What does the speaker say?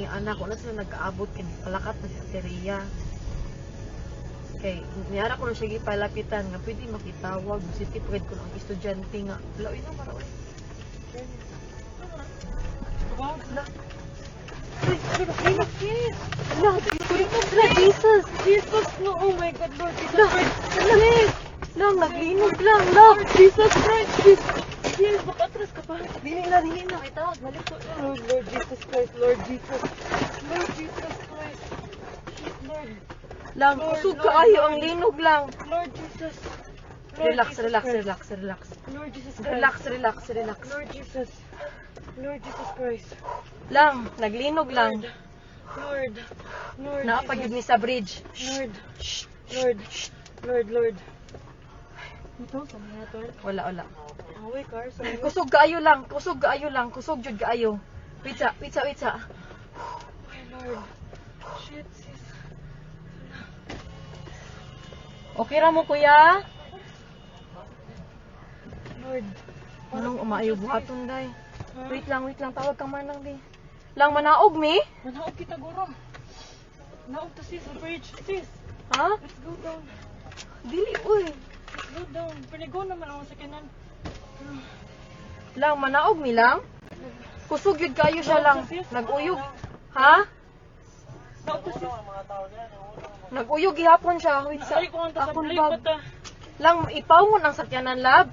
ang iyang anak, wala sila nag-aabot, kaya palakat na si Ria. Okay, niyara ko na siya gipalapitan nga pwede makitawag, sitipred ko ng estudyante nga. Lawin na marawi. Wow, Ala. Uy, Jesus! Jesus, no, oh my God, Lord Jesus Lang, Christ. lang, lang, naglinog lang, lang, Jesus Christ, Jesus. Yes, makatras ka pa. Dili na, itawag, balik ko. Oh, Lord Jesus Christ, Lord Jesus. Lord Jesus Christ. Shit, Lord. Lang, Lord, kusog Lord, kaayo Lord. ang linog lang. Lord Jesus. Lord Relax, Jesus relax, Christ. relax, relax. Lord Jesus Christ. Relax, relax, relax. Lord Jesus. Lord Jesus Christ. Lang, naglinog lang. Lord. Lord Naapagid ni Jesus. sa bridge. Lord. Lord. Lord, Lord. Ito, saan na ito? Wala, wala. Away, car. Saan na? Kusog kaayo lang, kusog jud kaayo. Witsa. Ay, Lord. Shit, sis. Okay ra mo kuya? Lord. Anong umayo buhaton day? Ha? Wait lang, tawag kang manang di. Lang manaog mi? Manaog kita, guro. Naog to, sis, sa bridge. Sis, Ha? let's go down. Dili uy. Let's go down. Panigo naman ako sa kanan. Lang manaog mi lang? Kusog yun kayo siya lang. Naguyog. Ha? Naog to, sis. Naguyog gihapon siya. Wait sa Ay, kung ang tasang akong lipat bag. Lang ipaw mo ng sakyanan lab.